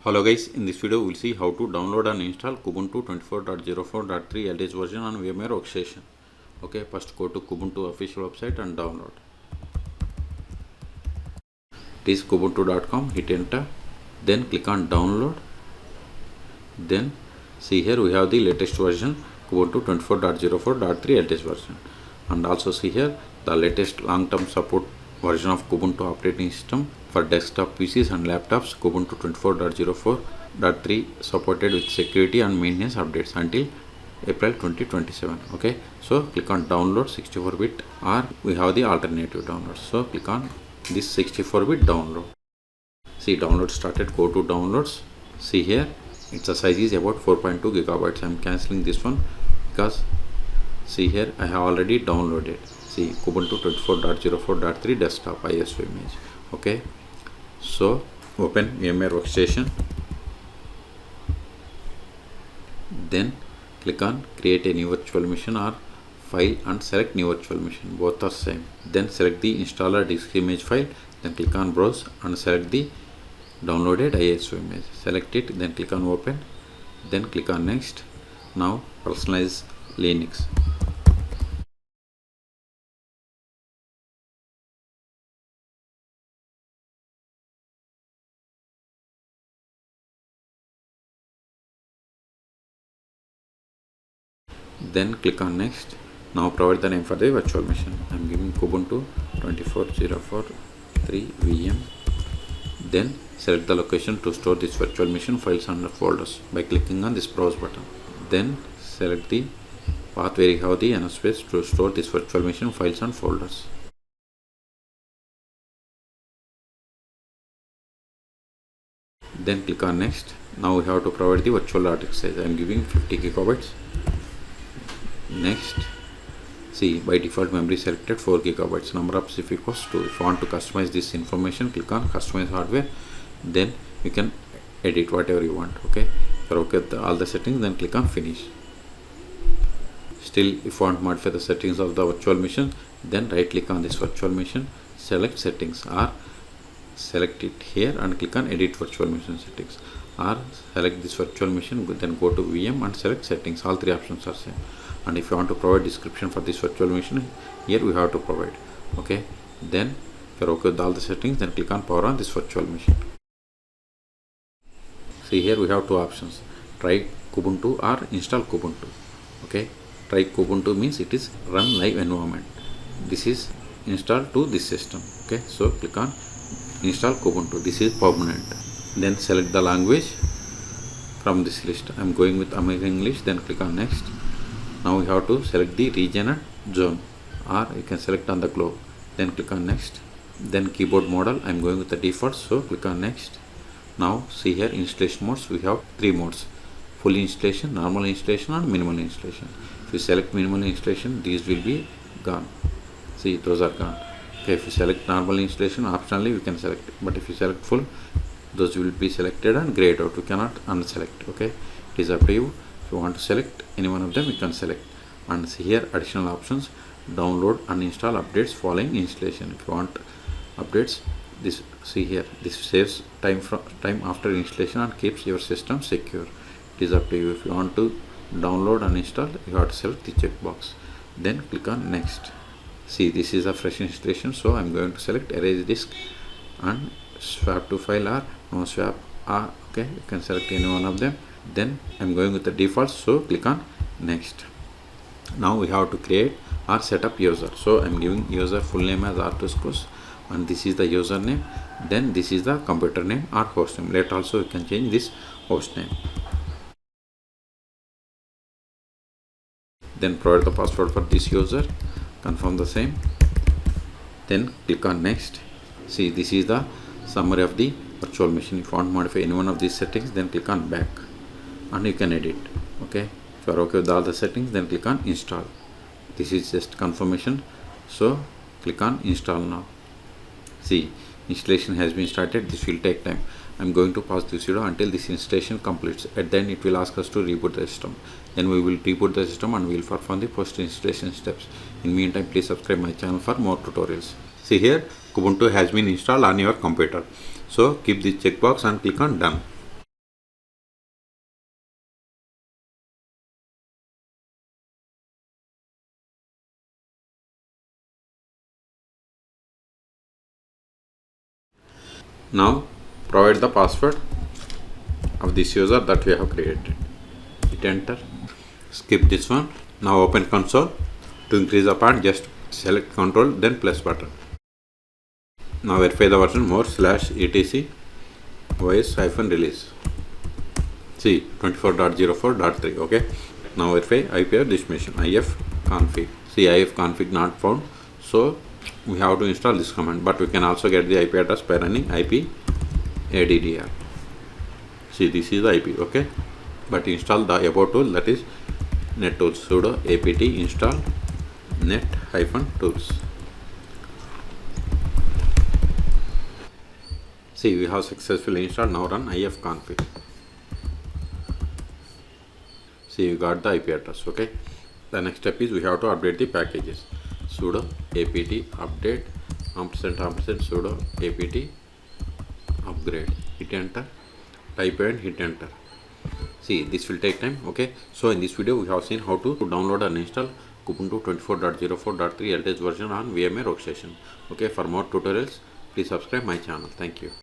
Hello guys, in this video we will see how to download and install Kubuntu 24.04.3 LTS version on VMware workstation. Okay, first go to Kubuntu official website and download. It is kubuntu.com, hit enter, then click on download. Then see here we have the latest version Kubuntu 24.04.3 LTS version, and also see here the latest long-term support version of Kubuntu operating system for desktop PCs and laptops. Kubuntu 24.04.3 supported with security and maintenance updates until April 2027. Okay, so click on download 64-bit, or we have the alternative download. So click on this 64-bit download. See, download started. Go to downloads. See here its size is about 4.2 gigabytes. I am cancelling this one because see here I have already downloaded. See, Kubuntu 24.04.3 desktop ISO image. Okay, so open VMware workstation, then click on create a new virtual machine or file and select new virtual machine. Both are same. Then select the installer disk image file, then click on browse and select the downloaded ISO image. Select it, then click on open, then click on next. Now personalize Linux. Then click on next. Now provide the name for the virtual machine. I am giving Kubuntu 24.04.3 VM. Then select the location to store this virtual machine files and folders by clicking on this browse button. Then select the path where you have the enough space to store this virtual machine files and folders. Then click on next. Now we have to provide the virtual hard disk size. I am giving 50 gigabytes. Next, see, by default memory selected 4 gigabytes. Number of zip equals 2. If you want to customize this information, click on customize hardware. Then you can edit whatever you want. Okay, if you're okay with all the settings, then click on finish. Still, if you want to modify the settings of the virtual machine, then right click on this virtual machine, select settings, or select it here and click on edit virtual machine settings, or select this virtual machine, then go to VM and select settings. All three options are same. And if you want to provide description for this virtual machine, here we have to provide. Okay, then if you're okay with all the settings, then click on power on this virtual machine. See, here we have two options: try Kubuntu or install Kubuntu. Okay, try Kubuntu means it is run live environment. This is installed to this system. Okay, so click on install Kubuntu. This is permanent. Then select the language from this list. I am going with American English. Then click on next. Now we have to select the region and zone, or you can select on the globe. Then click on next. Then keyboard model, I am going with the default, so click on next. Now see here installation modes. We have 3 modes: full installation, normal installation, and minimal installation. If you select minimal installation, these will be gone. See, those are gone. Okay, if you select normal installation, optionally we can select it, but if you select full, those will be selected and grayed out. We cannot unselect. Okay, it is up to you. If you want to select any one of them, you can select. And see here additional options: download and install updates following installation. If you want updates, this, see here, this saves time after installation and keeps your system secure. It is up to you. If you want to download and install, you have to select the checkbox. Then click on next. See, this is a fresh installation, so I am going to select erase disk and swap to file or no swap. Okay, you can select any one of them. Then I am going with the default, so click on next. Now we have to create or set up user. So I am giving user full name as R2SCOS, and this is the username. Then this is the computer name or host name. Later also you can change this host name. Then provide the password for this user. Confirm the same. Then click on next. See, this is the summary of the virtual machine. If you want to modify any one of these settings, then click on back and you can edit. Okay, if you are okay with all the settings, then click on install. This is just confirmation, so click on install now. See, installation has been started. This will take time. I am going to pause this video until this installation completes. At the end, it will ask us to reboot the system. Then we will reboot the system and we will perform the post installation steps. In meantime, please subscribe my channel for more tutorials. See here, Kubuntu has been installed on your computer. So keep this checkbox and click on done. Now provide the password of this user that we have created. Hit enter. Skip this one. Now open console. To increase the part, just select control then plus button. Now verify the version more /etc os-release. See 24.04.3. Okay. Now verify IP of this machine. ifconfig. See ifconfig not found. So we have to install this command, but we can also get the IP address by running IP addr. See, this is the IP. Okay. But install the above tool, that is nettools. Sudo apt install net-tools. See, we have successfully installed. Now run ifconfig. See, we got the IP address. Okay. The next step is we have to update the packages. Sudo apt update & sudo apt upgrade. Hit enter. Type and hit enter. See, this will take time. Okay. So in this video we have seen how to download and install Kubuntu 24.04.3 LTS version on VMware workstation. Okay. For more tutorials, please subscribe my channel. Thank you.